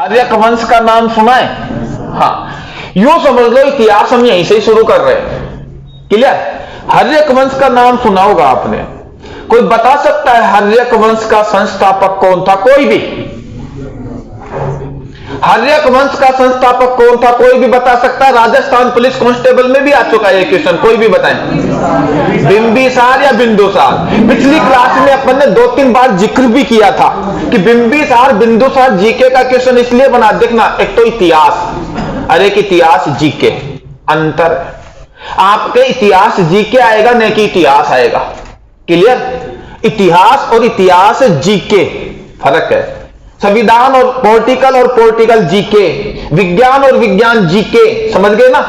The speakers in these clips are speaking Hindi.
हर्यक वंश का नाम सुना है? हाँ, यूं समझ लो इतिहास हम यहीं से ही शुरू कर रहे हैं। क्लियर? हर्यक वंश का नाम सुना होगा आपने। कोई बता सकता है हर्यक वंश का संस्थापक कौन था? कोई भी? हर्यक वंश का संस्थापक कौन था? कोई भी बता सकता है? राजस्थान पुलिस कांस्टेबल में भी आ चुका है ये क्वेश्चन, कोई भी बताएं। बिंबिसार या बिंदुसार? पिछली क्लास में अपन ने 2-3 बार जिक्र भी किया था कि बिंबिसार बिंदुसार जीके का क्वेश्चन इसलिए बना, देखना एक तो इतिहास, अरे कि इतिहास जीके अंतर, आपके इतिहास जीके आएगा नहीं कि इतिहास आएगा। क्लियर? इतिहास और इतिहास जीके फर्क है। संविधान और पॉलिटिकल जीके, विज्ञान और विज्ञान जीके, समझ गए ना?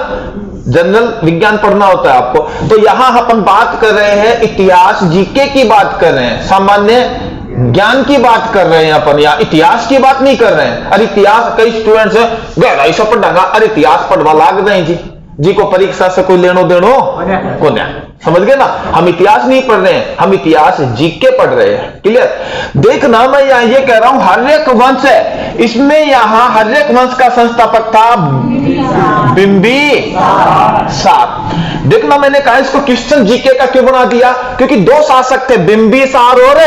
जनरल विज्ञान पढ़ना होता है आपको। तो यहां अपन बात कर रहे हैं इतिहास जीके की बात कर रहे हैं, सामान्य ज्ञान की बात कर रहे हैं अपन, या इतिहास की बात नहीं कर रहे हैं। अरे इतिहास कई स्टूडेंट्स हैं गहराई से पढ़ागा, अरे इतिहास पढ़वा लाग रहे जी को परीक्षा से कोई लेनो देनो को नहीं, समझ गए ना? हम इतिहास नहीं पढ़ रहे हैं, हम इतिहास जीके पढ़ रहे हैं। क्लियर? देखना मैं यहां ये कह रहा हूं हर्यक वंश है, इसमें यहां हर्यक वंश का संस्थापक था बिंबिसार। देखना मैंने कहा इसको क्वेश्चन जीके का क्यों बना दिया? क्योंकि 2 शासक थे, बिंबिसार और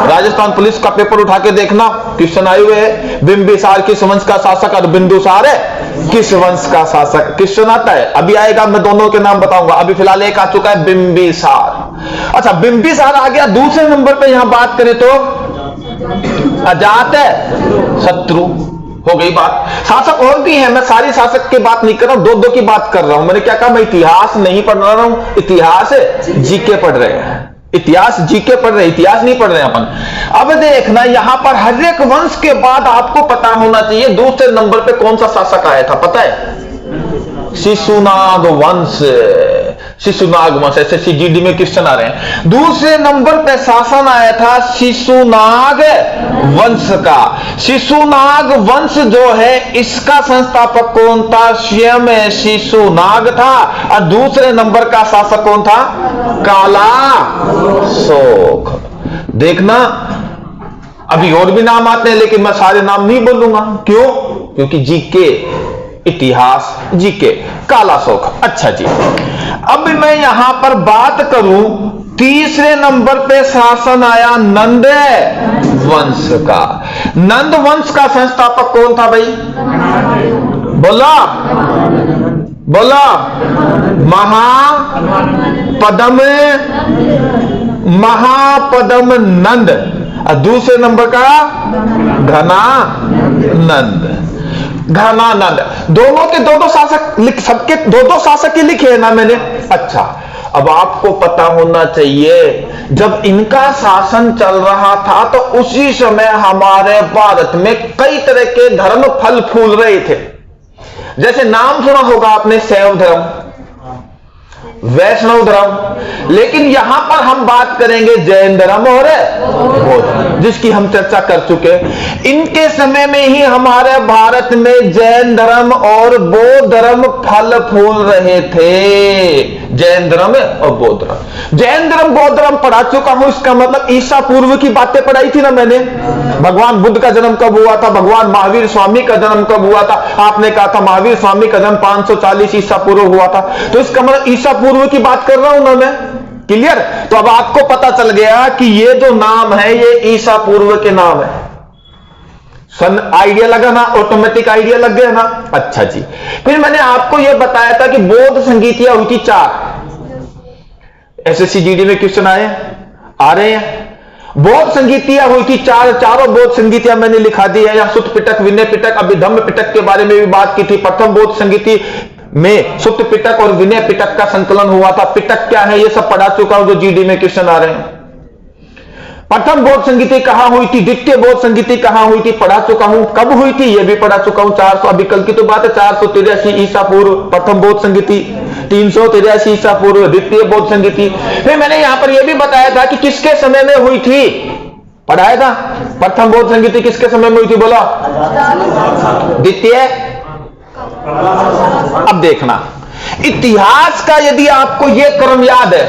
राजस्थान पुलिस का पेपर उठा के देखना, क्वेश्चन आए हुए हैं। बिंबिसार किस वंश का शासक और बिंदुसार है किस वंश का शासक, क्वेश्चन आता है। अभी आएगा, मैं दोनों के नाम बताऊंगा। अभी फिलहाल एक आ चुका है बिंबिसार। अच्छा, बिंबिसार आ गया। दूसरे नंबर पे यहां बात करें तो अजात शत्रु, हो गई बात। शासक और भी है, मैं सारी शासक की बात नहीं कर रहा हूं, 2-2 की बात कर रहा हूं। मैंने क्या कहा? मैं इतिहास नहीं पढ़ रहा हूं, इतिहास जीके पढ़ रहे हैं, इतिहास जीके पढ़ रहे हैं, इतिहास नहीं पढ़ रहे हैं अपन। अब देखना यहां पर हर्यक वंश के बाद आपको पता होना चाहिए दूसरे नंबर पे कौन सा शासक आया था, पता है? शिशुनाग वंश। शिशुनाग वंश, ऐसे सीजीडी में क्वेश्चन आ रहे हैं। दूसरे नंबर पे शासन आया था शिशुनाग वंश का। शिशुनाग वंश जो है इसका संस्थापक कौन था? स्वयं शिशुनाग था। और दूसरे नंबर का शासक कौन था? कालाशोक। देखना अभी और भी नाम आते हैं, लेकिन मैं सारे नाम नहीं बोलूंगा। क्यों? क्योंकि जीके, इतिहास जीके, कालाशोक। अच्छा जी, अब मैं यहां पर बात करूं, तीसरे नंबर पे शासन आया नंद वंश का। नंद वंश का संस्थापक कौन था भाई? बोला बोला महापद्म नंद। और दूसरे नंबर का घनानंद। घनानंद, दोनों के 2-2 शासक, सबके 2-2 शासक ही लिखे हैं ना मैंने। अच्छा, अब आपको पता होना चाहिए जब इनका शासन चल रहा था तो उसी समय हमारे भारत में कई तरह के धर्म फल फूल रहे थे। जैसे नाम सुना होगा आपने शैव धर्म, वैष्णव धर्म, लेकिन यहां पर हम बात करेंगे जैन धर्म और बौद्ध धर्म, जिसकी हम चर्चा कर चुके। इनके समय में ही हमारे भारत में जैन धर्म और बौद्ध धर्म फल फूल रहे थे। जैन धर्म और बौद्ध धर्म, जैन धर्म बौद्ध धर्म पढ़ा चुका हूं। इसका मतलब ईसा पूर्व की बातें पढ़ाई थी ना मैंने। भगवान बुद्ध का जन्म कब हुआ था, भगवान महावीर स्वामी का जन्म कब हुआ था। आपने कहा था महावीर स्वामी का जन्म 540 ईसा पूर्व हुआ था, तो इसका मतलब ईसा पूर्व की बात कर रहा हूं ना मैं। क्लियर? तो अब आपको पता चल गया कि ये जो नाम है ये ईसा पूर्व के नाम है। सन आइडिया लगा ना, ऑटोमेटिक आइडिया लग गया ना। अच्छा जी, फिर मैंने आपको यह बताया था कि बौद्ध संगीतियां हुई थी 4। एसएससी जीडी में क्वेश्चन आ रहे हैं। बौद्ध संगीतियां हुई थी 4, चारों बौद्ध संगीतियां मैंने लिखा दी है। या सुत्त पिटक, विनय पिटक, अभिधम्म पिटक के बारे में भी बात की थी। प्रथम बौद्ध संगीति में सुत्त पिटक और विनय पिटक का संकलन हुआ था। पिटक क्या है ये सब पढ़ा चुका हूं जो जीडी में क्वेश्चन आ रहे हैं। प्रथम बौद्ध संगीति कहां हुई थी, द्वितीय बौद्ध संगीति कहां हुई थी, पढ़ा चुका हूं। कब हुई थी ये भी पढ़ा चुका हूं। 400, अभी कल की तो बात है, 483 ईसा पूर्व प्रथम बौद्ध संगीति, 383 ईसा पूर्व द्वितीय बौद्ध संगीति। फिर मैंने यहां पर यह भी बताया था कि किसके समय में हुई थी, पढ़ाया था। प्रथम बौद्ध संगीति किसके समय में हुई थी, बोला? द्वितीय। अब देखना इतिहास का, यदि आपको यह क्रम याद है,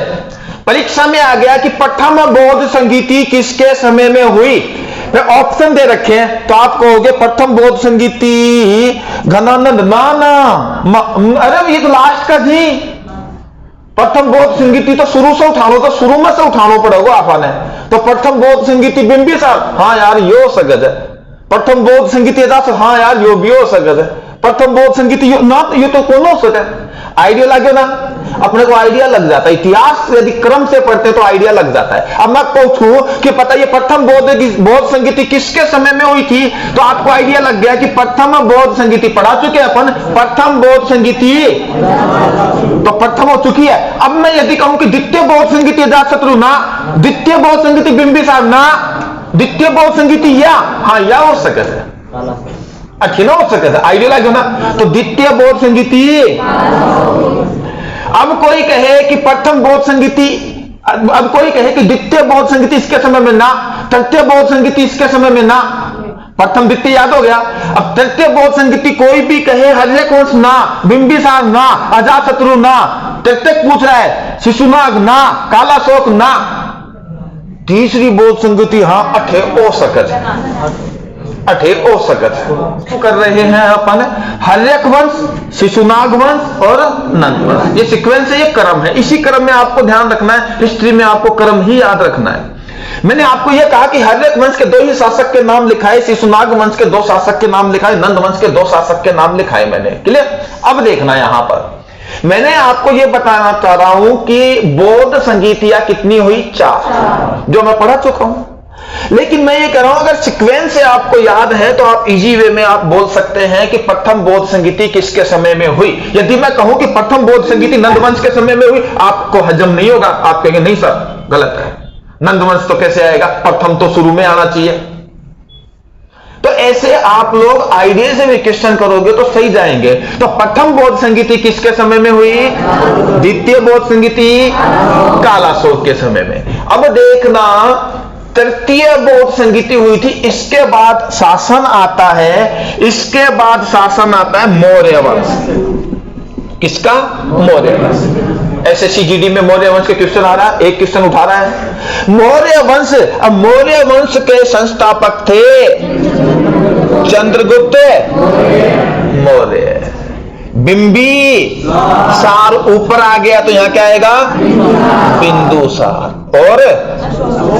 परीक्षा में आ गया कि प्रथम बौद्ध संगीति किसके समय में हुई। फिर ऑप्शन दे रखे हैं, तो आप कहोगे प्रथम बोध संगीति घनानंद, ना अरे ये तो लास्ट का जी। प्रथम बोध संगीति तो शुरू से उठानो, तो शुरू में से उठानो पड़ेगा आपने। तो प्रथम बोध संगीति बिंबिसार, हाँ यार यो हो सकत है। प्रथम बोध संगीति दास, हाँ यार यो भी हो सकत है। प्रथम बोध संगीति ना ये तो कौन हो सकता है। आइडिया लगे ना, अपने को आइडिया लग जाता है। इतिहास यदि क्रम से पढ़ते तो आइडिया लग जाता है। अब मैं पूछूं कि पता ये प्रथम बोध संगीति किसके समय में हुई थी, तो आपको आइडिया लग गया कि प्रथम बोध संगीति पढ़ा चुके हैं अपन। प्रथम बोध संगीति तो प्रथम हो चुकी है। अब मैं यदि कहूं कि द्वितीय बोध संगीति अजातशत्रु ना, द्वितीय बोध संगीति बिंबिसार ना, द्वितीय बोध संगीति या, हाँ या हो सके अखिल हो सके आइडिया लगे ना। तो द्वितीय बोध संगीति, अब कोई कहे कि प्रथम बोध संगीति, अब कोई कहे कि द्वितीय बोध संगीति इसके समय में ना, तृतीय बोध संगीति इसके समय में ना, प्रथम द्वितीय याद हो गया। अब तृतीय बोध संगीति कोई भी कहे, हर्यवंश ना, बिंबिसार ना, अजातशत्रु ना, तृतीय पूछ रहा है शिशुनाग ना, कालाशोक ना, तीसरी बोध संगीति हाँ अठे हो सकत, अठे हो सकत। तो कर रहे हैं अपन हर्यक वंश, शिशुनाग वंश और नंद वंश। ये सीक्वेंस है, ये क्रम है। इसी क्रम में आपको ध्यान रखना है, हिस्ट्री में आपको क्रम ही याद रखना है। मैंने आपको यह कहा कि हर्यक वंश के 2 ही शासक के नाम लिखा है, शिशुनाग वंश के 2 शासक के नाम लिखा है, नंद वंश के 2 शासक के नाम लिखा है मैंने। क्लियर। अब देखना यहां पर मैंने आपको यह बताना चाह रहा हूं कि बोध संगीतियां कितनी हुई, 4, जो मैं पढ़ा चुका हूं। लेकिन मैं ये कह रहा हूं अगर सीक्वेंस से आपको याद है तो आप इजी वे में आप बोल सकते हैं कि प्रथम बोध संगीति किसके समय में हुई। यदि मैं कहूं कि प्रथम बोध संगीति नंदवंश के समय में हुई, आपको हजम नहीं होगा, आप कहेंगे नहीं सर गलत है, नंदवंश तो कैसे आएगा, प्रथम तो शुरू में आना चाहिए। तो ऐसे आप लोग आइडिया से भी क्वेश्चन करोगे तो सही जाएंगे। तो प्रथम बोध संगीति किसके समय में हुई, द्वितीय बोध संगीति कालाशोक के समय में। अब देखना तृतीय बोध संगीति हुई थी, इसके बाद शासन आता है, इसके बाद शासन आता है मौर्य वंश। किसका, मौर्य वंश। एसएससी में मौर्य वंश के क्वेश्चन आ रहा है, एक क्वेश्चन उठा रहा है मौर्य वंश। अब मौर्य वंश के संस्थापक थे चंद्रगुप्त मौर्य। बिंबी सार ऊपर आ गया तो यहां क्या आएगा, बिंदुसार और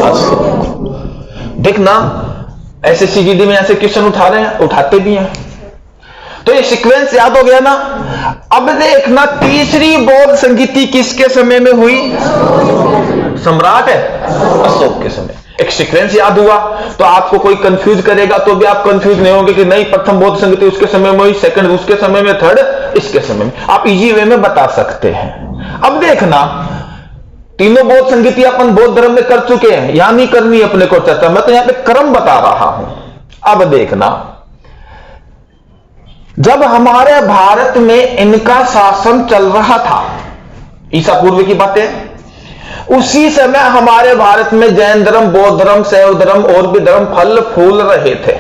अशोक। देखना एसएससी में ऐसे क्वेश्चन उठा रहे हैं, उठाते भी हैं। तो ये सीक्वेंस याद हो गया ना। अब देखना तीसरी बोध संगीति किसके समय में हुई, सम्राट है अशोक के समय। एक सीक्वेंस याद हुआ तो आपको कोई कंफ्यूज करेगा तो भी आप कंफ्यूज नहीं होंगे कि नहीं प्रथम बोध संगीति उसके समय में हुई, सेकंड उसके समय में, थर्ड इसके समय में। आप इजी वे में बता सकते हैं। अब देखना तीनों बोध संगीति अपन बौद्ध धर्म में कर चुके हैं, यहां नहीं करनी अपने को चर्चा, मैं तो यहां पे क्रम बता रहा हूं। अब देखना जब हमारे भारत में इनका शासन चल रहा था, ईसा पूर्व की बातें, उसी समय हमारे भारत में जैन धर्म, बौद्ध धर्म, शैव धर्म और भी धर्म फल फूल रहे थे,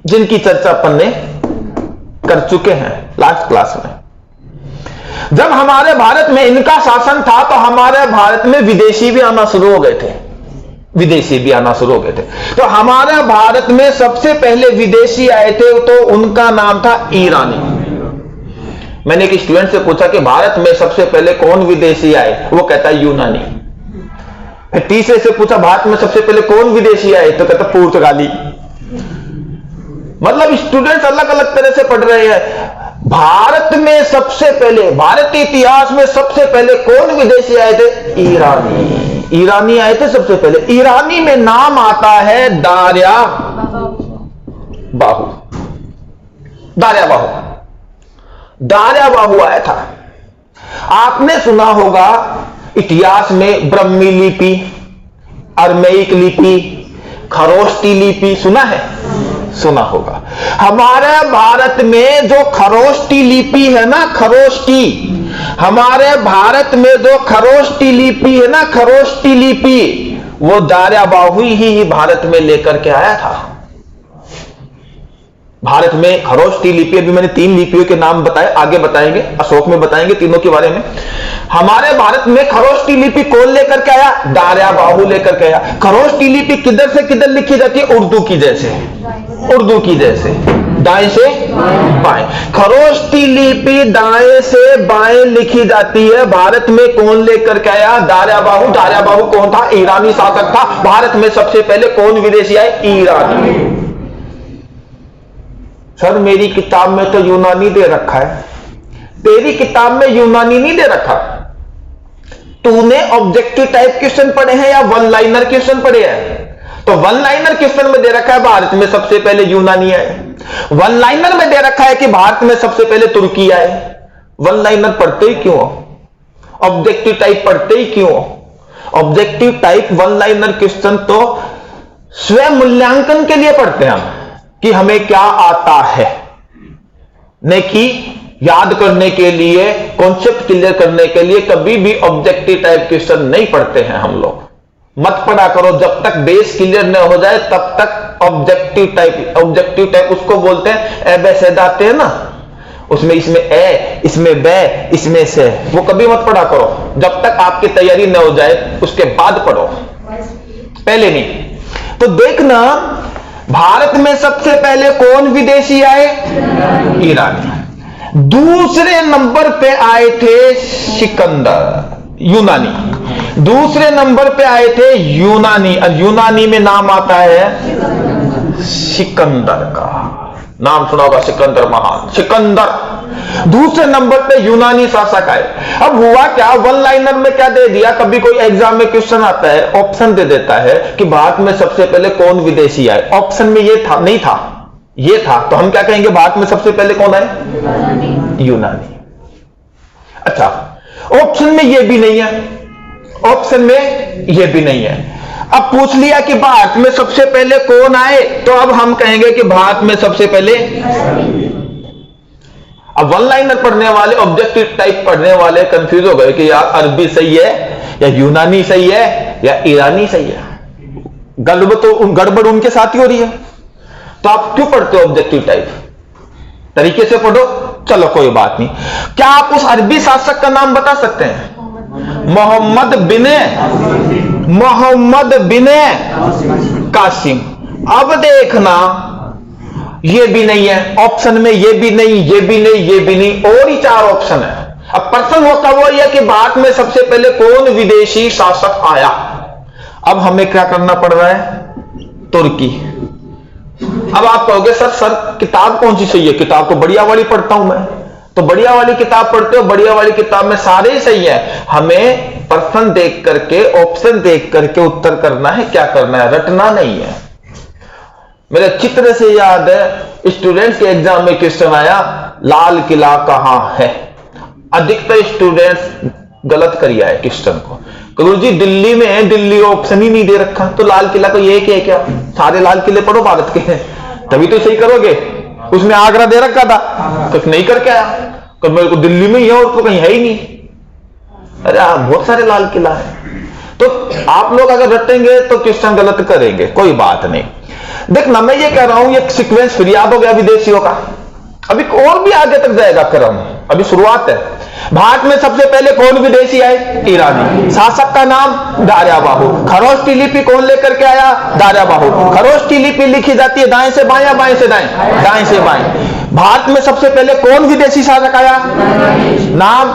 जिनकी चर्चा अपन ने कर चुके हैं लास्ट क्लास में। जब हमारे भारत में इनका शासन था तो हमारे भारत में विदेशी भी आना शुरू हो गए थे, विदेशी भी आना शुरू हो गए थे। तो हमारे भारत में सबसे पहले विदेशी आए थे तो उनका नाम था ईरानी। मैंने एक स्टूडेंट से पूछा कि भारत में सबसे पहले कौन विदेशी आए, वो कहता है यूनानी। फिर तीसरे से पूछा भारत में सबसे पहले कौन विदेशी आए, तो कहता पुर्तगाली। मतलब स्टूडेंट्स अलग अलग तरह से पढ़ रहे हैं। भारत में सबसे पहले, भारतीय इतिहास में सबसे पहले कौन विदेशी आए थे, ईरानी। ईरानी आए थे सबसे पहले। ईरानी में नाम आता है दार्या बाहु। दार्या बाहु, दार्या बाहु आया था। आपने सुना होगा इतिहास में ब्रह्मी लिपि, अरमेइक लिपि, खरोष्टी लिपि, सुना है, सुना होगा। हमारे भारत में जो खरोष्टी लिपि है ना, खरोष्टी, हमारे भारत में जो खरोष्टी लिपि है ना, खरोष्टी लिपि, वो दार्या बाहु ही भारत में लेकर के आया था। भारत में खरोष्टी लिपि, अभी मैंने 3 लिपियों के नाम बताए, आगे बताएंगे, अशोक में बताएंगे तीनों के बारे में। हमारे भारत में खरोष्टी लिपि कौन लेकर के आया? दार्याबाहु लेकर के आया। खरोष्टी लिपि किधर से किधर लिखी जाती है? उर्दू की जैसे, उर्दू की जैसे, दाएं से बाएं। खरोष्टी लिपि दाएं से बाएं लिखी जाती है। भारत में कौन लेकर के आया? दार्याबाहु। दार्याबाहु कौन था? ईरानी शासक था। भारत में सबसे पहले कौन विदेशी आए? ईरानी। सर मेरी किताब में तो यूनानी दे रखा है, तेरी किताब में यूनानी नहीं दे रखा। तूने ऑब्जेक्टिव टाइप क्वेश्चन पढ़े हैं या वन लाइनर क्वेश्चन पढ़े हैं? तो वन लाइनर क्वेश्चन में दे रखा है भारत में सबसे पहले यूनानी आए। वन लाइनर में दे रखा है कि भारत में सबसे पहले तुर्की आए। वन लाइनर पढ़ते ही क्यों? ऑब्जेक्टिव टाइप पढ़ते ही क्यों? Objective type one liner question तो स्वयं मूल्यांकन के लिए पढ़ते हैं हम, कि हमें क्या आता है, न कि याद करने के लिए, कॉन्सेप्ट क्लियर करने के लिए। कभी भी ऑब्जेक्टिव टाइप क्वेश्चन नहीं पढ़ते हैं हम लोग। मत पढ़ा करो, जब तक बेस क्लियर न हो जाए तब तक ऑब्जेक्टिव टाइप। ऑब्जेक्टिव टाइप उसको बोलते हैं, ए बे से आते हैं ना, उसमें इसमें ए, इसमें बे, इसमें से, वो कभी मत पढ़ा करो जब तक आपकी तैयारी न हो जाए, उसके बाद पढ़ो, पहले नहीं। तो देखना, भारत में सबसे पहले कौन विदेशी आए? ईरानी। दूसरे नंबर पे आए थे सिकंदर, यूनानी। दूसरे नंबर पे आए थे यूनानी, और यूनानी में नाम आता है सिकंदर का। नाम सुना होगा, सिकंदर महान, सिकंदर। दूसरे नंबर पे यूनानी शासक आए। अब हुआ क्या, वन लाइनर में क्या दे दिया? कभी कोई एग्जाम में क्वेश्चन आता है, ऑप्शन दे देता है कि भारत में सबसे पहले कौन विदेशी आए। ऑप्शन में ये था नहीं था, ये था, तो हम क्या कहेंगे? भारत में सबसे पहले कौन आए? यूनानी। अच्छा, ऑप्शन में ये भी नहीं है, ऑप्शन में ये भी नहीं है। अब पूछ लिया कि भारत में सबसे पहले कौन आए, तो अब हम कहेंगे कि भारत में सबसे पहले। अब वन लाइनर पढ़ने वाले, ऑब्जेक्टिव टाइप पढ़ने वाले कंफ्यूज हो गए कि यार अरबी सही है या यूनानी सही है या ईरानी सही है। गड़बड़ उनके साथ ही हो रही है। तो आप क्यों पढ़ते हो ऑब्जेक्टिव टाइप? तरीके से पढ़ो, चलो कोई बात नहीं। क्या आप उस अरबी शासक का नाम बता सकते हैं? मोहम्मद बिन कासिम। अब देखना, ये भी नहीं है ऑप्शन में, ये भी नहीं, ये भी नहीं, ये भी नहीं, और ही 4 ऑप्शन है। अब प्रश्न होता वो यह कि भारत में सबसे पहले कौन विदेशी शासक आया। अब हमें क्या करना पड़ रहा है? तुर्की। अब आप कहोगे सर किताब कौन सी सही है? किताब तो बढ़िया वाली पढ़ता हूं मैं। तो बढ़िया वाली किताब पढ़ते हो, बढ़िया वाली किताब में सारे ही सही है। हमें प्रश्न देख करके, ऑप्शन देख करके उत्तर करना है। क्या करना है? रटना नहीं है। मेरे चित्र से याद है, स्टूडेंट्स के एग्जाम में क्वेश्चन आया, लाल किला कहां है। अधिकतर स्टूडेंट्स गलत कर आए क्वेश्चन को। गुरुजी दिल्ली में है, दिल्ली ऑप्शन ही नहीं दे रखा, तो लाल किला को ये क्या है? क्या सारे लाल किले पढ़ो भारत के, तभी तो सही करोगे। उसमें आगरा दे रखा था, कुछ नहीं करके आया, तो मेरे को दिल्ली में ही है और तो कहीं है ही नहीं। अरे बहुत सारे लाल किला है। तो आप लोग अगर रटेंगे तो क्वेश्चन गलत करेंगे, कोई बात नहीं। देखना, मैं ये कह रहा हूं, ये सीक्वेंस फिर याद हो गया विदेशियों का। अभी और भी आगे तक जाएगा क्रम, अभी शुरुआत है। भारत में सबसे पहले कौन विदेशी आए? ईरानी। शासक का नाम? दार्याबाहु। खरोष्टी लिपि कौन लेकर के आया? दार्याबाहु। खरोष्टी लिपि लिखी जाती है दाएं से बाएं या बाएं से दाएं? दाएं से बाएं। भारत में सबसे पहले कौन विदेशी शासक आया? नाम?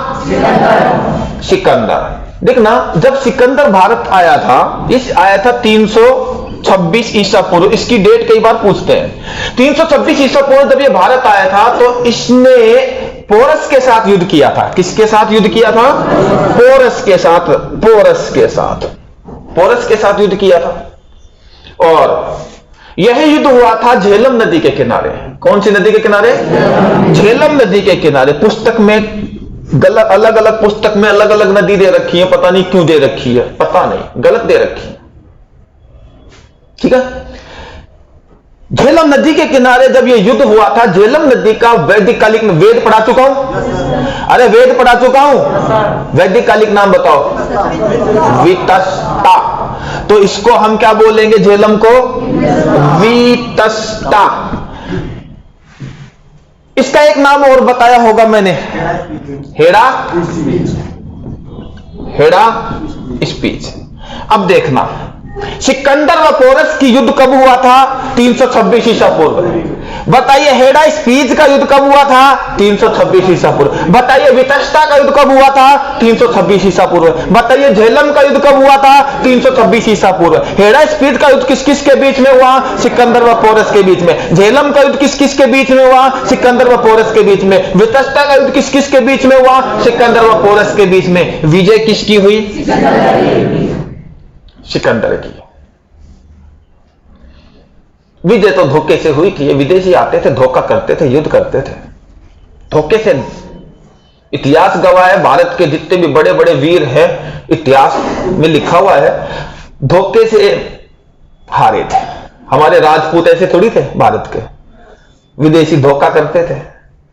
सिकंदर। देखना, जब सिकंदर भारत आया था, आया था 326 ईसा पूर्व। इसकी डेट कई बार पूछते हैं। 326 ईसा पूर्व जब ये भारत आया था तो इसने पोरस के साथ युद्ध किया था। किसके साथ युद्ध किया था? पोरस के साथ। पोरस के साथ युद्ध किया था। और यह युद्ध हुआ था झेलम नदी के किनारे। कौन सी नदी के किनारे? झेलम नदी के किनारे। पुस्तक में अलग अलग पुस्तक में अलग अलग नदी दे रखी है, पता नहीं क्यों दे रखी है, पता नहीं, गलत दे रखी है। ठीक है। झेलम नदी के किनारे जब ये युद्ध हुआ था, झेलम नदी का वैदिक कालिक, वेद पढ़ा चुका हूं? अरे वेद पढ़ा चुका हूं। वैदिक कालिक नाम बताओ। वितस्ता। तो इसको हम क्या बोलेंगे? झेलम को वितस्ता। इसका एक नाम और बताया होगा मैंने, हेड़ा स्पीच। अब देखना, सिकंदर व पोरस की युद्ध कब हुआ था? 326 ईसा पूर्व। बताइए हेड़ा स्पीच का युद्ध कब हुआ था? 326 ईसा पूर्व। बताइए वितस्ता का युद्ध कब हुआ था? 326 ईसा पूर्व। बताइए झेलम का युद्ध कब हुआ था? 326 ईसा पूर्व। हेड़ा स्पीच का युद्ध किस किस के बीच में हुआ? सिकंदर व पोरस के बीच में। झेलम का युद्ध किस किस के बीच में हुआ? सिकंदर व पोरस के बीच में। वितस्ता का युद्ध किस किस के बीच में हुआ? सिकंदर व पोरस के बीच में। विजय किसकी हुई? सिकंदर की। विजय तो धोखे से हुई थी। ये विदेशी आते थे, धोखा करते थे, युद्ध करते थे धोखे से। इतिहास गवाह है, भारत के जितने भी बड़े बड़े वीर हैं, इतिहास में लिखा हुआ है, धोखे से हारे थे। हमारे राजपूत ऐसे थोड़ी थे भारत के, विदेशी धोखा करते थे।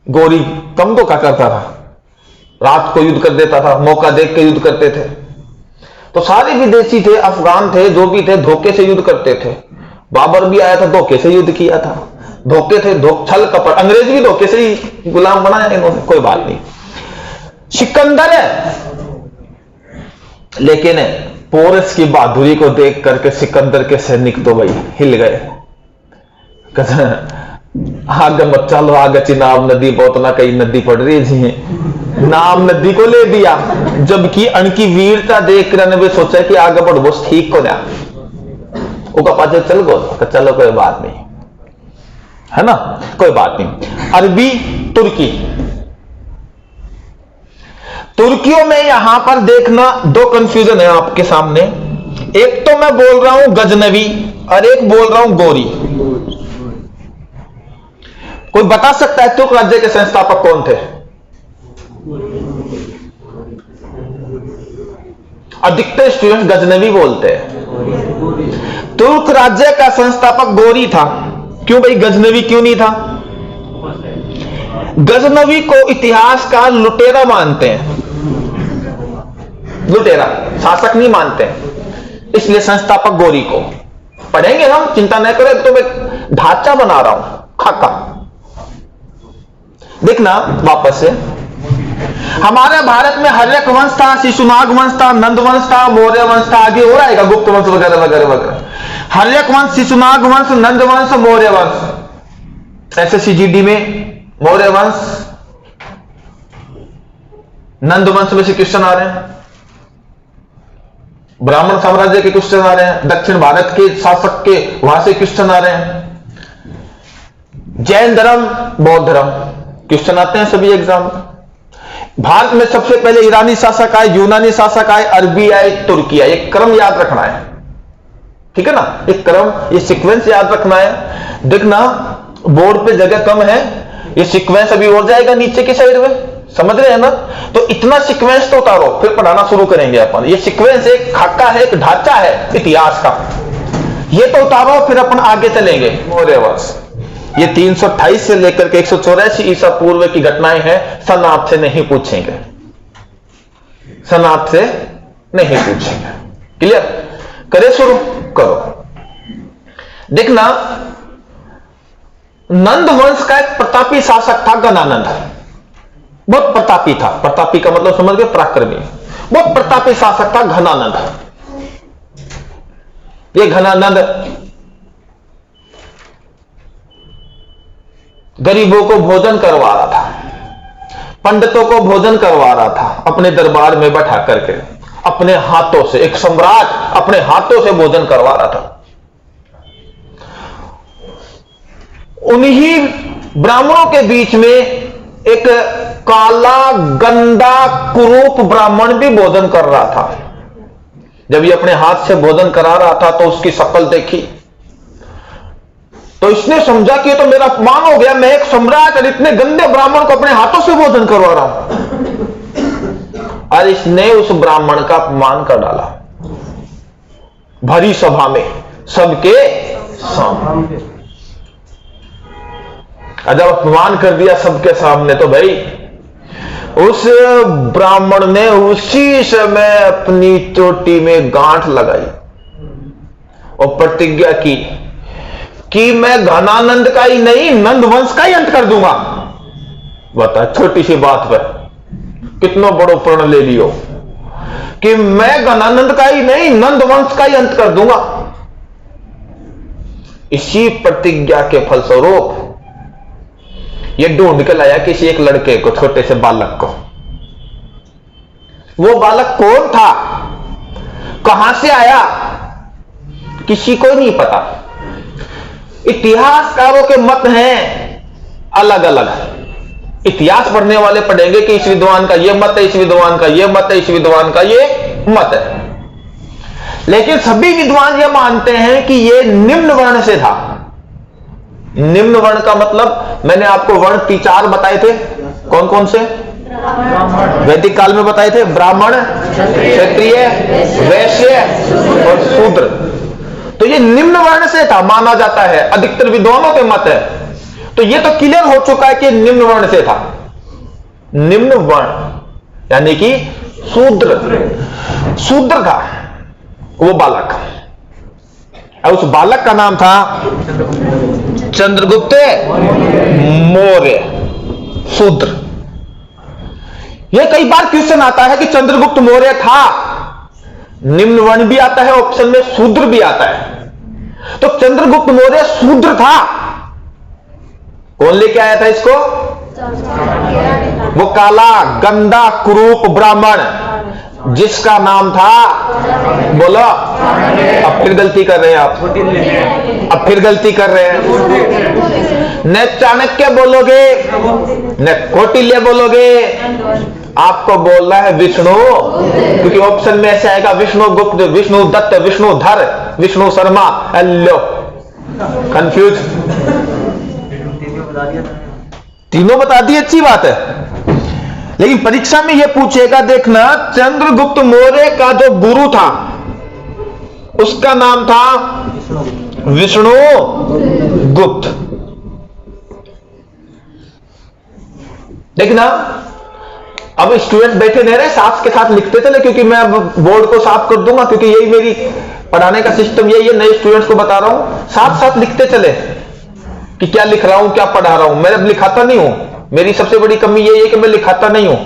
गोरी कम धोखा करता था, रात को युद्ध कर देता था, मौका देख के युद्ध करते थे। तो सारे विदेशी थे, अफगान थे, जो भी थे, धोखे से युद्ध करते थे। बाबर भी आया था, धोखे से युद्ध किया था। धोखे थे, छल कपट। अंग्रेज भी धोखे से ही गुलाम बनाया इन्होंने, कोई बात नहीं। सिकंदर है, लेकिन पोरस की बहादुरी को देख करके सिकंदर के सैनिक तो भाई हिल गए। आगे मत चलो, आगे चिनाब नदी बहुत ना, कई नदी पड़ रही जी, नाम नदी को ले दिया। जबकि अनकी वीरता देख रहे ने सोचा कि आगे बढ़ बस ठीक को ना, उसका पाचे चल गो, चलो कोई बात नहीं, है ना, कोई बात नहीं। अरबी तुर्की, तुर्कियों में यहां पर देखना दो कंफ्यूजन है आपके सामने। एक तो मैं बोल रहा हूं गजनवी और एक बोल रहा हूं गोरी। कोई बता सकता है तुर्क राज्य के संस्थापक कौन थे? अधिकतर स्टूडेंट गजनवी बोलते हैं। तुर्क राज्य का संस्थापक गोरी था। क्यों भाई गजनवी क्यों नहीं था? गजनवी को इतिहास का लुटेरा मानते हैं, लुटेरा, शासक नहीं मानते, इसलिए संस्थापक गोरी को। पढ़ेंगे हम, चिंता नहीं करें, तो मैं ढांचा बना रहा हूं, खाका। देखना वापस से, हमारे भारत में हर्यक वंश था, शिशुनाग वंश था, नंद वंश था, मौर्य वंश था, आगे हो रहेगा गुप्त वंश वगैरह वगैरह वगैरह। हर्यक वंश, शिशुनाग वंश, नंद वंश, मौर्य वंश। एसएससी में मौर्य वंश, नंद वंश में से क्वेश्चन आ रहे हैं। ब्राह्मण साम्राज्य के क्वेश्चन आ रहे हैं, दक्षिण भारत के शासक के वहां से क्वेश्चन आ रहे हैं। जैन धर्म, बौद्ध धर्म, क्वेश्चन आते हैं सभी एग्जाम में। भारत में सबसे पहले ईरानी शासक आए, यूनानी शासक आए, अरबी आए, तुर्की आए। एक क्रम याद रखना है, ठीक है ना, एक क्रम, ये सीक्वेंस याद रखना है। देखना बोर्ड पे जगह कम है, ये सीक्वेंस अभी और जाएगा नीचे की साइड में, समझ रहे हैं ना। तो इतना सीक्वेंस तो उतारो, फिर पढ़ाना शुरू करेंगे अपन। ये सीक्वेंस एक खाका है, एक ढांचा है इतिहास का, ये तो उतारो, फिर अपन आगे चलेंगे। मौर्य वंश, ये 328 से लेकर के 184 ईसा पूर्व की घटनाएं हैं। सनात से नहीं पूछेंगे, सनात से नहीं पूछेंगे। क्लियर? करे शुरू करो। देखना, नंद वंश का एक प्रतापी शासक था घनानंद, बहुत प्रतापी था। प्रतापी का मतलब समझ गए, पराक्रमी। बहुत प्रतापी शासक था घनानंद। ये घनानंद गरीबों को भोजन करवा रहा था, पंडितों को भोजन करवा रहा था, अपने दरबार में बैठा करके अपने हाथों से। एक सम्राट अपने हाथों से भोजन करवा रहा था। उन्हीं ब्राह्मणों के बीच में एक काला गंदा कुरूप ब्राह्मण भी भोजन कर रहा था। जब ये अपने हाथ से भोजन करा रहा था तो उसकी शक्ल देखी तो इसने समझा कि ये तो मेरा अपमान हो गया, मैं एक सम्राट और इतने गंदे ब्राह्मण को अपने हाथों से भोजन करवा रहा हूं। और इसने उस ब्राह्मण का अपमान कर डाला भरी सभा में, सबके सामने। जब अपमान कर दिया सबके सामने तो भाई उस ब्राह्मण ने उसी समय अपनी चोटी में गांठ लगाई और प्रतिज्ञा की कि मैं घनानंद का ही नहीं, नंद वंश का ही अंत कर दूंगा। बता, छोटी सी बात पर कितना बड़ो प्रण ले लियो कि मैं गणानंद का ही नहीं, नंद वंश का ही अंत कर दूंगा। इसी प्रतिज्ञा के फलस्वरूप ये ढूंढ के लाया किसी एक लड़के को, छोटे से बालक को। वो बालक कौन था, कहां से आया, किसी को नहीं पता। इतिहासकारों के मत हैं अलग अलग। इतिहास पढ़ने वाले पढ़ेंगे कि इस विद्वान का यह मत है, इस विद्वान का यह मत है, इस विद्वान का यह मत है। लेकिन सभी विद्वान यह मानते हैं कि यह निम्न वर्ण से था। निम्न वर्ण का मतलब मैंने आपको वर्ण 4 बताए थे, कौन कौन से? वैदिक काल में बताए थे, ब्राह्मण, क्षत्रिय, वैश्य और शूद्र। तो ये निम्न वर्ण से था माना जाता है, अधिकतर विद्वानों के मत है। तो ये तो क्लियर हो चुका है कि निम्न वर्ण से था। निम्न वर्ण यानी कि शूद्र था वो बालक। और उस बालक का नाम था चंद्रगुप्त मौर्य, शूद्र। यह कई बार क्वेश्चन आता है कि चंद्रगुप्त मौर्य था, निम्न वर्ण भी आता है ऑप्शन में, शूद्र भी आता है। तो चंद्रगुप्त मौर्य शूद्र था। कौन लेके आया था इसको? वो काला गंदा कुरूप ब्राह्मण जिसका नाम था, बोलो। अब फिर गलती कर रहे हैं आप, अब फिर गलती कर रहे हैं। न चाणक्य बोलोगे न कौटिल्य बोलोगे, आपको बोलना है विष्णु, क्योंकि ऑप्शन में ऐसे आएगा विष्णु गुप्त, विष्णु दत्त, विष्णुधर, विष्णु शर्मा। Hello, confuse? तीनों बता दिए, अच्छी बात है। लेकिन परीक्षा में यह पूछेगा, देखना, चंद्रगुप्त मौर्य का जो गुरु था उसका नाम था विष्णु गुप्त। देखना, अब स्टूडेंट बैठे नहीं रहे, साथ के साथ लिखते चले, क्योंकि मैं अब बोर्ड को साफ कर दूंगा, क्योंकि यही मेरी पढ़ाने का सिस्टम यही है। नए स्टूडेंट्स को बता रहा हूं, साथ साथ लिखते चले कि क्या लिख रहा हूं, क्या पढ़ा रहा हूं। मैं अब लिखाता नहीं हूं, मेरी सबसे बड़ी कमी यही है कि मैं लिखाता नहीं हूं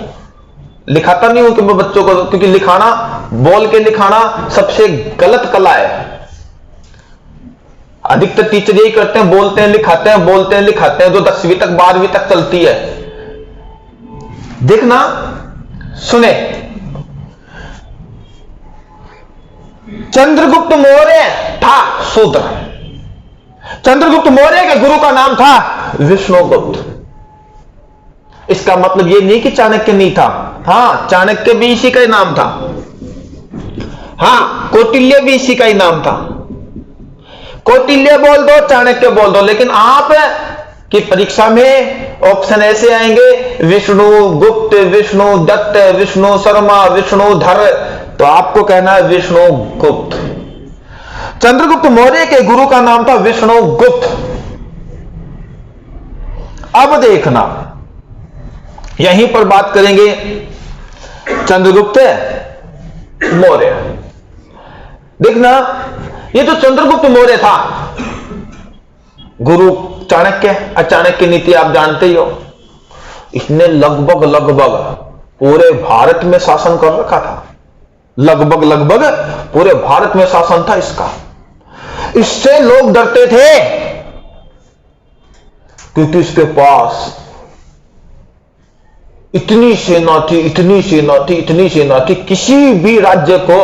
कि मैं बच्चों को, क्योंकि लिखाना, बोल के लिखाना सबसे गलत कला है। अधिकतर टीचर यही करते हैं, बोलते हैं लिखाते हैं, बोलते हैं लिखाते हैं, जो 10वीं तक 12वीं तक चलती है। देखना, सुने, चंद्रगुप्त मौर्य था शूद्र। चंद्रगुप्त मौर्य के गुरु का नाम था विष्णुगुप्त। इसका मतलब यह नहीं कि चाणक्य नहीं था, हां, चाणक्य भी इसी का ही नाम था, हां, कौटिल्य भी इसी का ही नाम था। कौटिल्य बोल दो, चाणक्य बोल दो, लेकिन आप की परीक्षा में ऑप्शन ऐसे आएंगे, विष्णु गुप्त, विष्णु दत्त, विष्णु शर्मा, विष्णुधर, तो आपको कहना है विष्णु गुप्त। चंद्रगुप्त मौर्य के गुरु का नाम था विष्णु गुप्त। अब देखना, यहीं पर बात करेंगे चंद्रगुप्त मौर्य। देखना, ये जो चंद्रगुप्त मौर्य था, गुरु चाणक्य, चाणक्य नीति आप जानते ही हो, इसने लगभग पूरे भारत में शासन कर रखा था। लगभग पूरे भारत में शासन था इसका। इससे लोग डरते थे क्योंकि इसके पास इतनी सेना थी, किसी भी राज्य को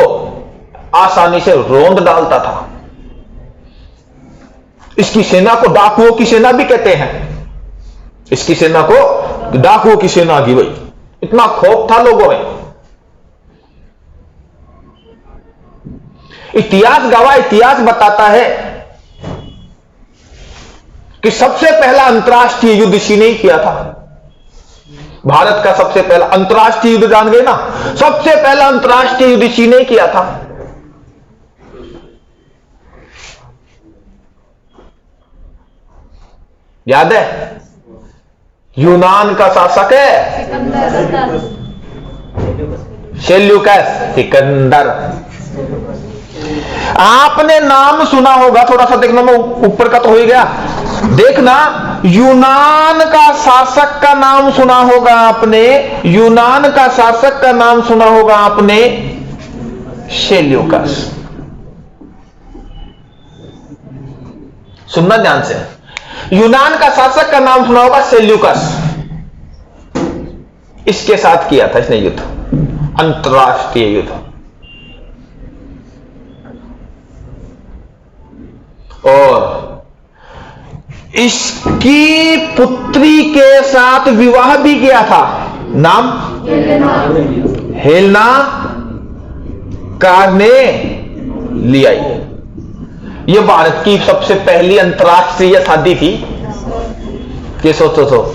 आसानी से रोंद डालता था। इसकी सेना को डाकुओं की सेना भी कहते हैं। इसकी सेना को डाकुओं की सेना की, भाई इतना खौफ था लोगों में। इतिहास गवाह, इतिहास बताता है कि सबसे पहला अंतरराष्ट्रीय युद्ध इसी ने ही किया था। भारत का सबसे पहला अंतरराष्ट्रीय युद्ध जान गए ना, सबसे पहला अंतरराष्ट्रीय युद्ध इसी ने किया था। याद है? यूनान का शासक है सेल्यूकस, सिकंदर। आपने नाम सुना होगा, थोड़ा सा देखना, मैं ऊपर का तो हो ही गया। देखना, यूनान का शासक का नाम सुना होगा आपने, यूनान का शासक का नाम सुना होगा आपने, सेल्यूकस। सुनना ध्यान से, यूनान का शासक का नाम सुना होगा सेल्यूकस। इसके साथ किया था इसने युद्ध, अंतरराष्ट्रीय युद्ध। और इसकी पुत्री के साथ विवाह भी किया था। नाम हेलेना कार्नेलियाई। यह भारत की सबसे पहली अंतरराष्ट्रीय शादी थी। ये सोचो तो,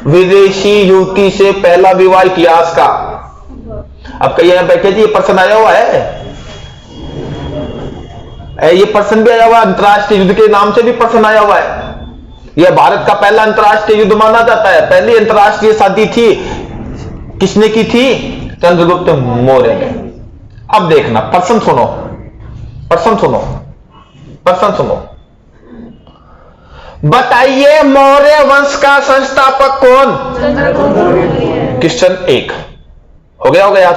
विदेशी युवती से पहला विवाह इतिहास का। अब कहीं यहां बैठे जी, ये पर्सन आया हुआ है, ये पर्सन भी आया हुआ, अंतरराष्ट्रीय युद्ध के नाम से भी पर्सन आया हुआ है। यह भारत का पहला अंतरराष्ट्रीय युद्ध माना जाता है। पहली अंतरराष्ट्रीय शादी थी, किसने की थी? चंद्रगुप्त मौर्य ने। अब देखना, पर्सन सुनो, पर्सन सुनो, पर्सन सुनो। बताइए मौर्य वंश का संस्थापक कौन? क्वेश्चन 1 हो गया, हो गया।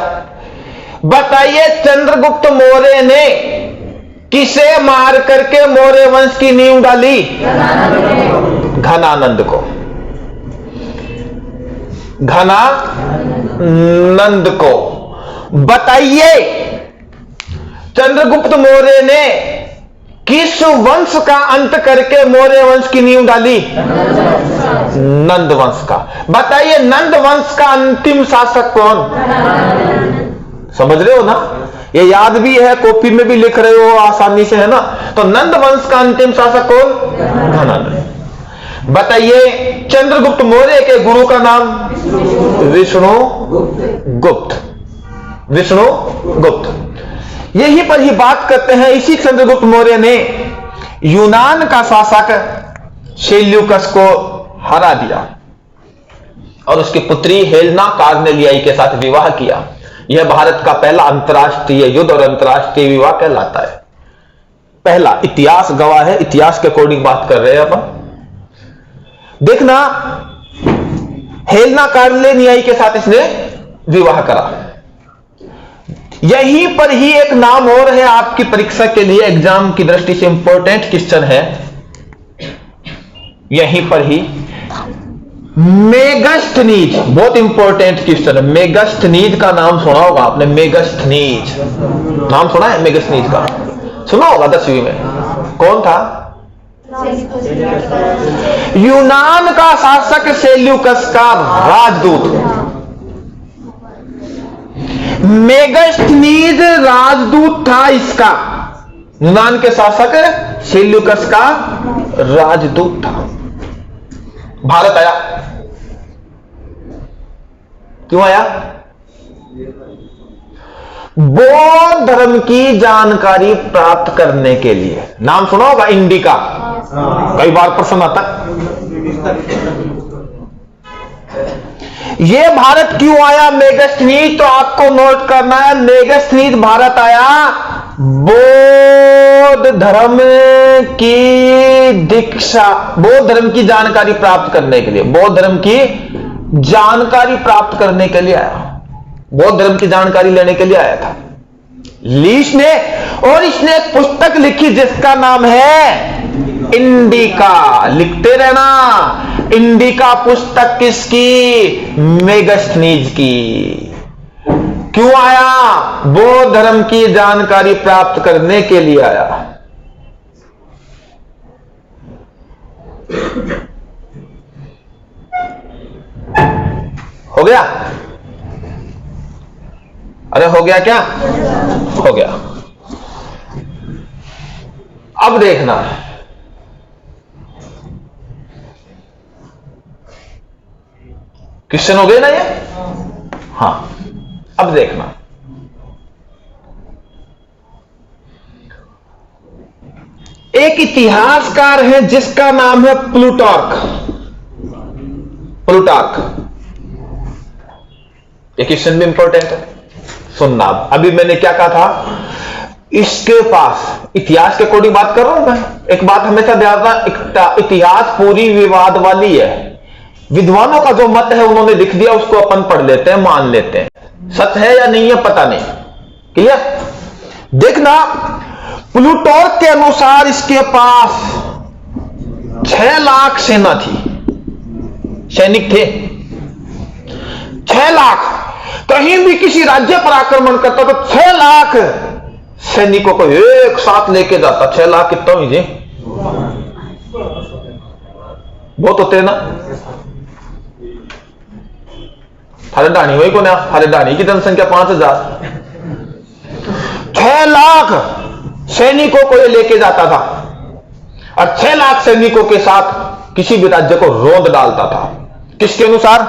बताइए चंद्रगुप्त मौर्य ने किसे मार करके मौर्य वंश की नींव डाली? घनानंद को। घनानंद को। बताइए चंद्रगुप्त मौर्य ने किस वंश का अंत करके मौर्य वंश की नींव डाली? नंद वंश का। बताइए नंद वंश का अंतिम शासक कौन? समझ रहे हो ना? ये याद भी है, कॉपी में भी लिख रहे हो आसानी से, है ना? तो नंद वंश का अंतिम शासक कौन? घनानंद। बताइए चंद्रगुप्त मौर्य के गुरु का नाम? विष्णु गुप्त। विष्णु गुप्त। यहीं पर ही बात करते हैं, इसी चंद्रगुप्त मौर्य ने यूनान का शासक सेल्यूकस को हरा दिया और उसकी पुत्री हेलेना कार्नेलियाई के साथ विवाह किया। यह भारत का पहला अंतरराष्ट्रीय युद्ध और अंतरराष्ट्रीय विवाह कहलाता है। पहला, इतिहास गवाह है, इतिहास के अकॉर्डिंग बात कर रहे हैं अपन। देखना, हेलेना कार्नेलियाई के साथ इसने विवाह करा। यहीं पर ही एक नाम और है आपकी परीक्षा के लिए, एग्जाम की दृष्टि से इंपॉर्टेंट क्वेश्चन है। यहीं पर ही मेगास्थनीज, बहुत इंपॉर्टेंट क्वेश्चन है। मेगास्थनीज का नाम सुना होगा आपने? मेगास्थनीज नाम सुना है? मेगास्थनीज का सुना होगा 10वीं में। कौन था? यूनान का शासक सेल्यूकस का राजदूत। मेगास्थनीज राजदूत था इसका। यूनान के शासक सेल्यूकस का राजदूत था। भारत आया। क्यों आया? बौद्ध धर्म की जानकारी प्राप्त करने के लिए। नाम सुना होगा इंडिका, कई बार प्रश्न आता। ये भारत क्यों आया मेगास्थनीज? तो आपको नोट करना है, मेगास्थनीज भारत आया बौद्ध धर्म की दीक्षा, बौद्ध धर्म की जानकारी प्राप्त करने के लिए, बौद्ध धर्म की जानकारी प्राप्त करने के लिए आया, बौद्ध धर्म की जानकारी लेने के लिए आया था लीस ने। और इसने एक पुस्तक लिखी जिसका नाम है इंडिका। लिखते रहना, इंडिका पुस्तक किसकी? मेगास्थनीज की। क्यों आया? बौद्ध धर्म की जानकारी प्राप्त करने के लिए आया। हो गया? अरे हो गया क्या? हो गया। अब देखना, क्वेश्चन हो गए ना ये? हाँ, अब देखना, एक इतिहासकार है जिसका नाम है प्लूटार्क। प्लूटार्क, ये क्वेश्चन भी इंपॉर्टेंट है, सुनना। अभी मैंने क्या कहा था? इसके पास, इतिहास के अकॉर्डिंग बात कर रहा हूं मैं। एक बात हमेशा ध्यान रखना, इतिहास पूरी विवाद वाली है। विद्वानों का जो मत है उन्होंने लिख दिया, उसको अपन पढ़ लेते हैं, मान लेते हैं, सच है या नहीं है पता नहीं। क्लियर? देखना, प्लूटोर्क के अनुसार इसके पास 6 लाख सेना थी, सैनिक थे 6 लाख। कहीं भी किसी राज्य पर आक्रमण करता तो 6 लाख सैनिकों को एक साथ लेके जाता। 6 लाख कितना हुई जी? बहुत होते हैं ना। हरिडानी वही को ना, हरिडानी की जनसंख्या 5000, 6 लाख सैनिकों को ये लेके जाता था और 6 लाख सैनिकों के साथ किसी भी राज्य को रोंद डालता था। किसके अनुसार?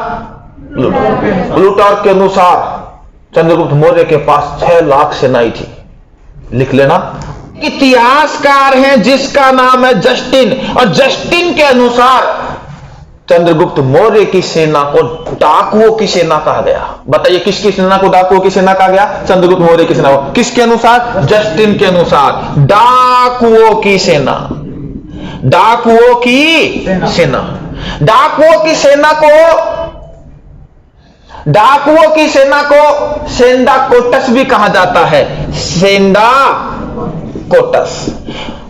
प्लूटार्क के अनुसार चंद्रगुप्त मौर्य के पास 6 लाख सेनाएं थी। लिख लेना। इतिहासकार है जिसका नाम है जस्टिन, और जस्टिन के अनुसार चंद्रगुप्त मौर्य की सेना को डाकुओं की सेना कहा गया। बताइए किसकी सेना को डाकुओं की सेना कहा गया? चंद्रगुप्त मौर्य की सेना को। किसके अनुसार? जस्टिन के अनुसार डाकुओं की सेना, डाकुओं की सेना। डाकुओं की सेना को सेंडा कोटस भी कहा जाता है, सेंडा कोटस।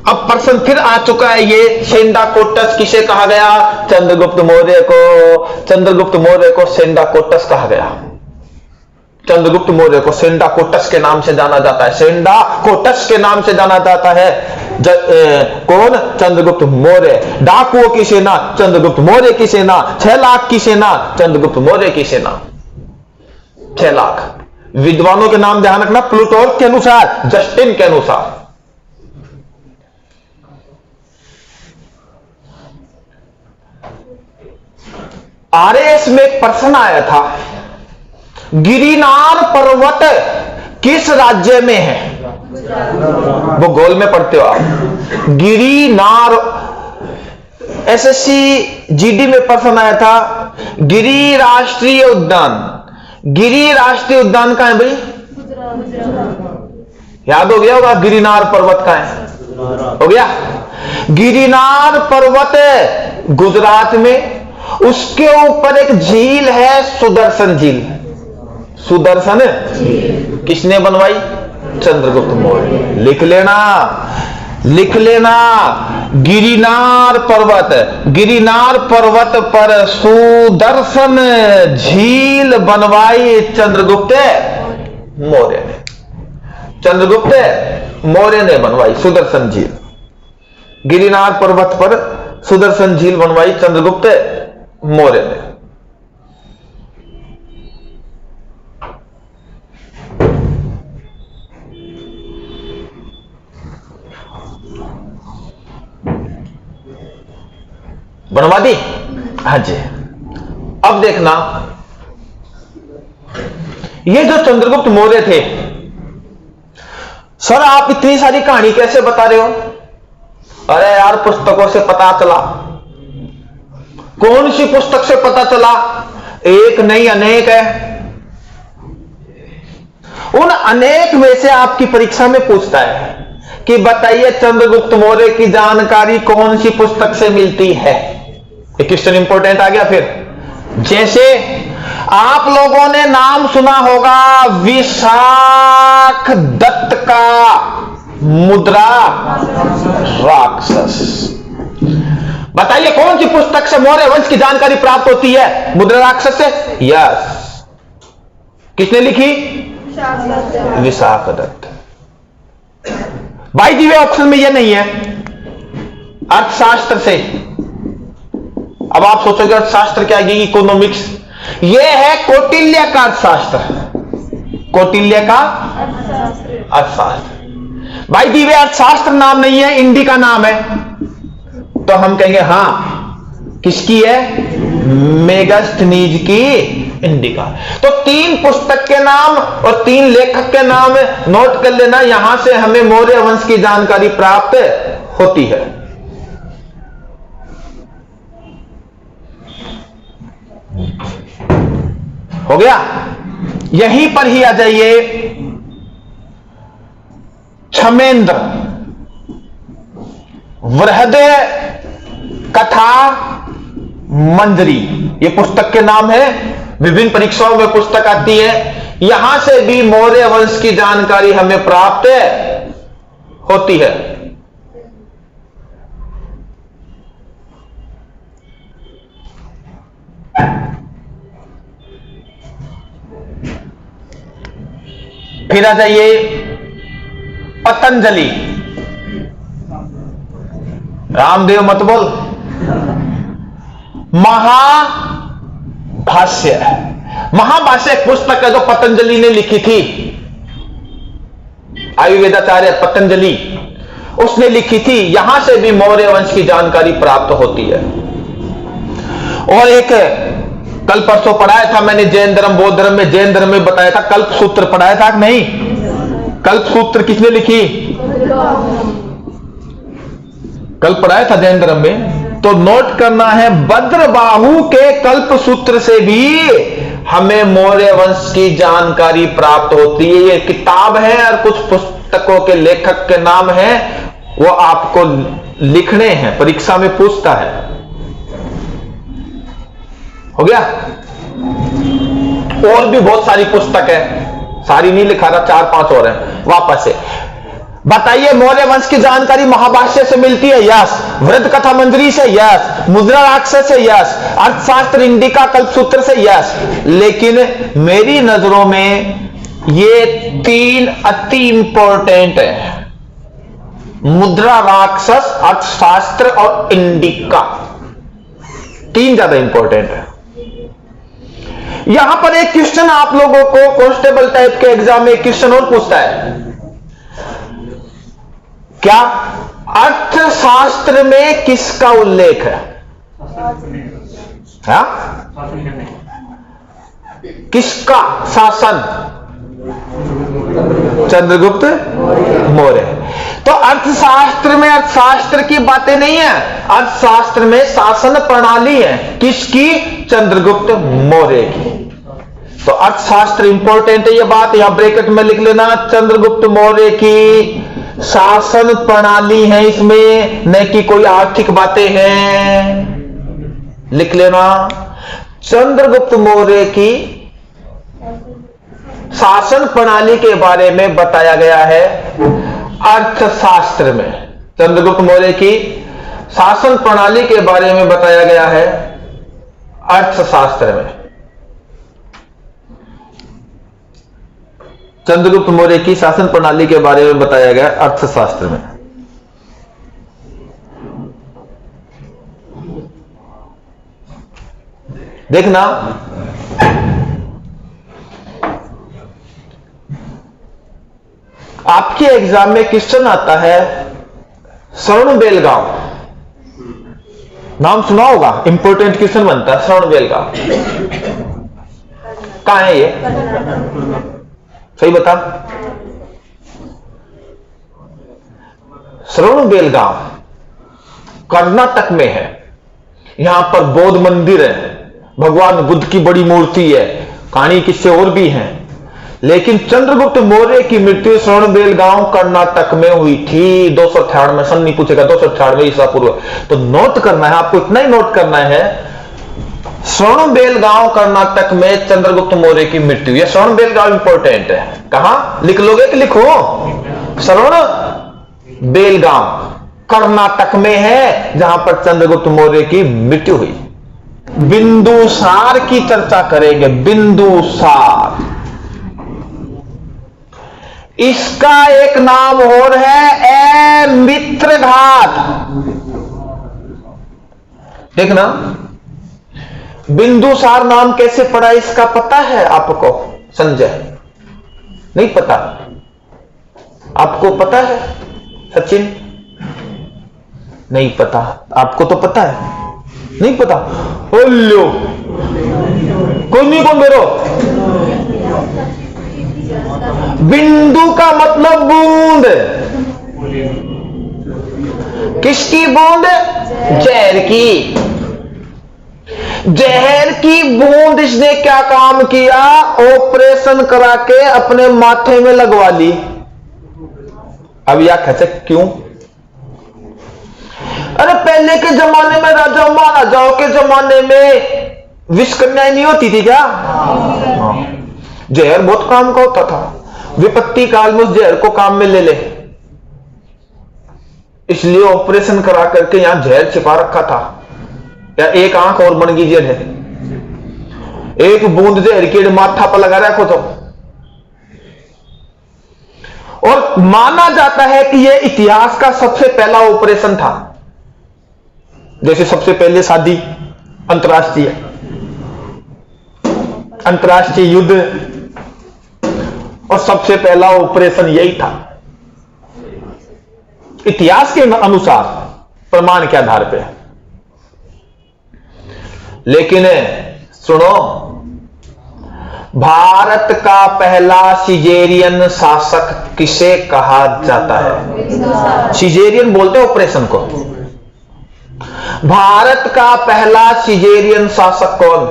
अब प्रश्न फिर आ चुका है, ये सेंडा कोटस किसे कहा गया? चंद्रगुप्त मौर्य को। चंद्रगुप्त मौर्य को सेंडा कोटस कहा गया। चंद्रगुप्त मौर्य को सेंडा कोटस के नाम से जाना जाता है, सेंडा कोटस के नाम से जाना जाता है। कौन? चंद्रगुप्त मौर्य। डाकुओं की सेना चंद्रगुप्त मौर्य की सेना, 6 लाख की सेना चंद्रगुप्त मौर्य की सेना, 6 लाख। विद्वानों के नाम ध्यान रखना, प्लूटोर्क के अनुसार, जस्टिन के अनुसार। आरएएस में एक प्रश्न आया था, गिरिनार पर्वत किस राज्य में है? वो गोल में पढ़ते हो आप। गिरिनार, एसएससी जीडी में प्रश्न आया था, गिरि राष्ट्रीय उद्यान। गिरि राष्ट्रीय उद्यान कहां है भाई? याद हो गया होगा, गिरिनार पर्वत कहां है? हो गया। गिरिनार पर्वत गुजरात में, उसके ऊपर एक झील है सुदर्शन झील। सुदर्शन किसने बनवाई? चंद्रगुप्त मौर्य। लिख लेना, लिख लेना। गिरिनार पर्वत पर सुदर्शन झील बनवाई चंद्रगुप्त मौर्य ने। चंद्रगुप्त मौर्य ने बनवाई सुदर्शन झील। गिरिनार पर्वत पर सुदर्शन झील बनवाई चंद्रगुप्त मौर्य ने। बनवा दी? हाँ जी। अब देखना, ये जो चंद्रगुप्त मौर्य थे, सर आप इतनी सारी कहानी कैसे बता रहे हो? अरे यार, पुस्तकों से पता चला। कौन सी पुस्तक से पता चला? एक नहीं अनेक है। उन अनेक में से आपकी परीक्षा में पूछता है कि बताइए चंद्रगुप्त मौर्य की जानकारी कौन सी पुस्तक से मिलती है। एक क्वेश्चन इंपॉर्टेंट आ गया। फिर जैसे आप लोगों ने नाम सुना होगा विशाख दत्त का मुद्रा राक्षस। बताइए कौन सी पुस्तक से मौर्य वंश की जानकारी प्राप्त होती है? मुद्रा राक्षस से। यस। किसने लिखी? Vishakh Datta. By the way option में यह नहीं है, अर्थशास्त्र से। अब आप सोचोगे अर्थशास्त्र क्या है? इकोनॉमिक्स। यह है कौटिल्य का अर्थशास्त्र। कौटिल्य का अर्थशास्त्र। बाय द वे अर्थशास्त्र नाम नहीं है, इंडी का नाम है। तो हम कहेंगे हां, किसकी है? मेगास्थनीज की इंडिका। तो 3 पुस्तक के नाम और 3 लेखक के नाम नोट कर लेना, यहां से हमें मौर्य वंश की जानकारी प्राप्त होती है। हो गया। यहीं पर ही आ जाइए, क्षमेंद्र वृहदय कथा मंजरी, ये पुस्तक के नाम है। विभिन्न परीक्षाओं में पुस्तक आती है। यहां से भी मौर्य वंश की जानकारी हमें प्राप्त होती है। फिर आ जाइए पतंजलि। रामदेव मत बोल। महाभाष्य, महाभाष्य एक पुस्तक है जो पतंजलि ने लिखी थी। आयुर्वेदाचार्य पतंजलि उसने लिखी थी। यहां से भी मौर्य वंश की जानकारी प्राप्त होती है। और एक कल परसों पढ़ाया था मैंने जैन धर्म बौद्ध धर्म में, जैन धर्म में बताया था, कल्प सूत्र पढ़ाया था कि नहीं? कल्प सूत्र किसने लिखी? कल पढ़ाया था जैन धर्म में। तो नोट करना है, भद्रबाहु के कल्प सूत्र से भी हमें मौर्य वंश की जानकारी प्राप्त होती है। ये किताब है और कुछ पुस्तकों के लेखक के नाम है, वो आपको लिखने हैं, परीक्षा में पूछता है। हो गया? और भी बहुत सारी पुस्तक है, सारी नहीं लिखा रहा, 4-5 और है। वापस से बताइए, मौर्य वंश की जानकारी महाभाष्य से मिलती है? यस। वृद्ध कथा मंजरी से? यस। मुद्रा राक्षस से? यस। अर्थशास्त्र इंडिका कल्पसूत्र से? यस। लेकिन मेरी नजरों में ये 3 अति इंपॉर्टेंट है, मुद्रा राक्षस, अर्थशास्त्र और इंडिका। 3 ज्यादा इंपॉर्टेंट है। यहां पर एक क्वेश्चन आप लोगों को कांस्टेबल टाइप के एग्जाम में क्वेश्चन और पूछता है, क्या अर्थशास्त्र में किसका उल्लेख है? हाँ? किसका शासन? चंद्रगुप्त मौर्य। तो अर्थशास्त्र में अर्थशास्त्र की बातें नहीं है, अर्थशास्त्र में शासन प्रणाली है। किसकी? चंद्रगुप्त मौर्य की। तो अर्थशास्त्र इंपॉर्टेंट है, ये बात यहां ब्रैकेट में लिख लेना। चंद्रगुप्त मौर्य की शासन प्रणाली है इसमें, न कि कोई आर्थिक बातें हैं। लिख लेना, चंद्रगुप्त मौर्य की शासन प्रणाली के बारे में बताया गया है अर्थशास्त्र में। चंद्रगुप्त मौर्य की शासन प्रणाली के बारे में बताया गया है अर्थशास्त्र में। चंद्रगुप्त मौर्य की शासन प्रणाली के बारे में बताया गया अर्थशास्त्र में। देखना, आपके एग्जाम में क्वेश्चन आता है, श्रवणबेलगांव नाम सुना होगा, इंपॉर्टेंट क्वेश्चन बनता है। श्रवणबेलगांव कहां है? ये सही बता। श्रवणबेलगांव कर्नाटक में है। यहां पर बौद्ध मंदिर है, भगवान बुद्ध की बड़ी मूर्ति है, कहानी किससे और भी है। लेकिन चंद्रगुप्त मौर्य की मृत्यु श्रवणबेलगांव कर्नाटक में हुई थी 298 में। सन नहीं पूछेगा, 298 ईसा पूर्व। तो नोट करना है आपको, इतना ही नोट करना है, श्रवणबेलगांव कर्नाटक में चंद्रगुप्त मौर्य की मृत्यु। यह श्रवणबेलगांव इंपॉर्टेंट है। कहां लिख लोगे कि लिखो? श्रवणबेलगांव कर्नाटक में है, जहां पर चंद्रगुप्त मौर्य की मृत्यु हुई। बिंदुसार की चर्चा करेंगे। बिंदुसार, इसका एक नाम और है मित्रघात। देखना, बिंदुसार नाम कैसे पड़ा इसका पता है आपको? संजय नहीं पता? आपको पता है? सचिन नहीं पता? आपको तो पता है, नहीं पता? ओल्लो कोई नहीं, कौन बेरो? बिंदु का मतलब बूंद। किसकी बूंद? जहर की। जहर की बूंद इसने क्या काम किया? ऑपरेशन करा के अपने माथे में लगवा ली। अब यह कहते क्यों? अरे पहले के जमाने में राजा महाराजाओं के जमाने में विष कन्याएं नहीं होती थी क्या? जहर बहुत काम का होता था, विपत्ति काल में उस जहर को काम में ले ले, इसलिए ऑपरेशन करा करके यहां जहर छिपा रखा था। या एक आंख और बन गई जेल है, एक बूंद जहर की माथा पर लगा रखो तो। और माना जाता है कि यह इतिहास का सबसे पहला ऑपरेशन था। जैसे सबसे पहले शादी, अंतरराष्ट्रीय युद्ध, और सबसे पहला ऑपरेशन यही था इतिहास के अनुसार, प्रमाण के आधार पे। लेकिन सुनो, भारत का पहला सिजेरियन शासक किसे कहा जाता है? सिजेरियन बोलते हैं ऑपरेशन को। भारत का पहला सिजेरियन शासक कौन?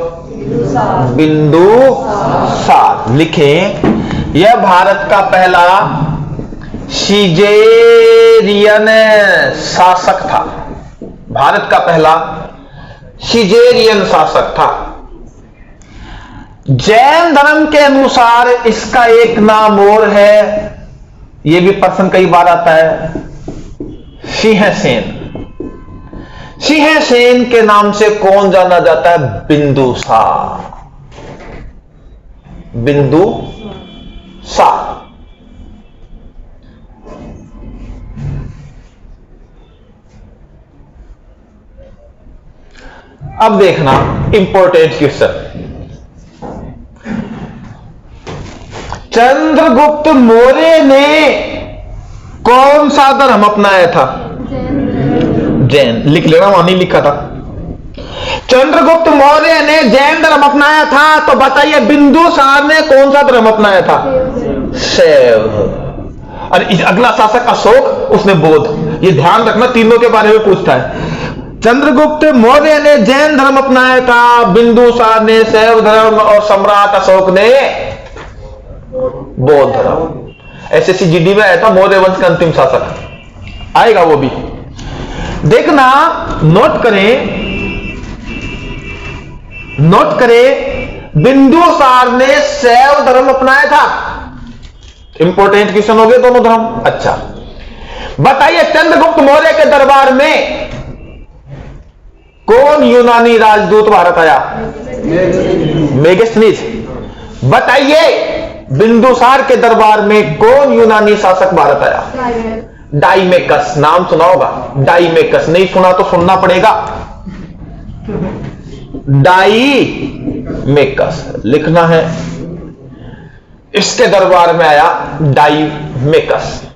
बिंदुसार। लिखें, यह भारत का पहला सिजेरियन शासक था। भारत का पहला सिजेरियन शासक था। जैन धर्म के अनुसार इसका एक नाम और है, यह भी प्रश्न कई बार आता है, सिंहसेन। सिंहसेन के नाम से कौन जाना जाता है? बिंदुसार। बिंदुसार। अब देखना इंपॉर्टेंट क्वेश्चन, चंद्रगुप्त मौर्य ने कौन सा धर्म अपनाया था? जैन। लिख लेना, वहां नहीं लिखा था। चंद्रगुप्त मौर्य ने जैन धर्म अपनाया था, तो बताइए बिंदुसार ने कौन सा धर्म अपनाया था? शैव। और अगला शासक अशोक, उसने बौद्ध। ये ध्यान रखना, तीनों के बारे में पूछता है। चंद्रगुप्त मौर्य ने जैन धर्म अपनाया था, बिंदुसार ने शैव धर्म, और सम्राट अशोक ने बौद्ध धर्म। एसएससी में आया था मौर्य वंश का अंतिम शासक, आएगा वो भी। देखना, नोट करें, बिंदुसार ने शैव धर्म अपनाया था। इंपॉर्टेंट क्वेश्चन हो गए दोनों धर्म। अच्छा, बताइए चंद्रगुप्त मौर्य के दरबार में कौन यूनानी राजदूत भारत आया? मेगास्थनीज। बताइए बिंदुसार के दरबार में कौन यूनानी शासक भारत आया? डाइमेकस। नाम सुना होगा, डाइमेकस। नहीं सुना तो सुनना पड़ेगा। डाइमेकस लिखना है, इसके दरबार में आया डाइमेकस।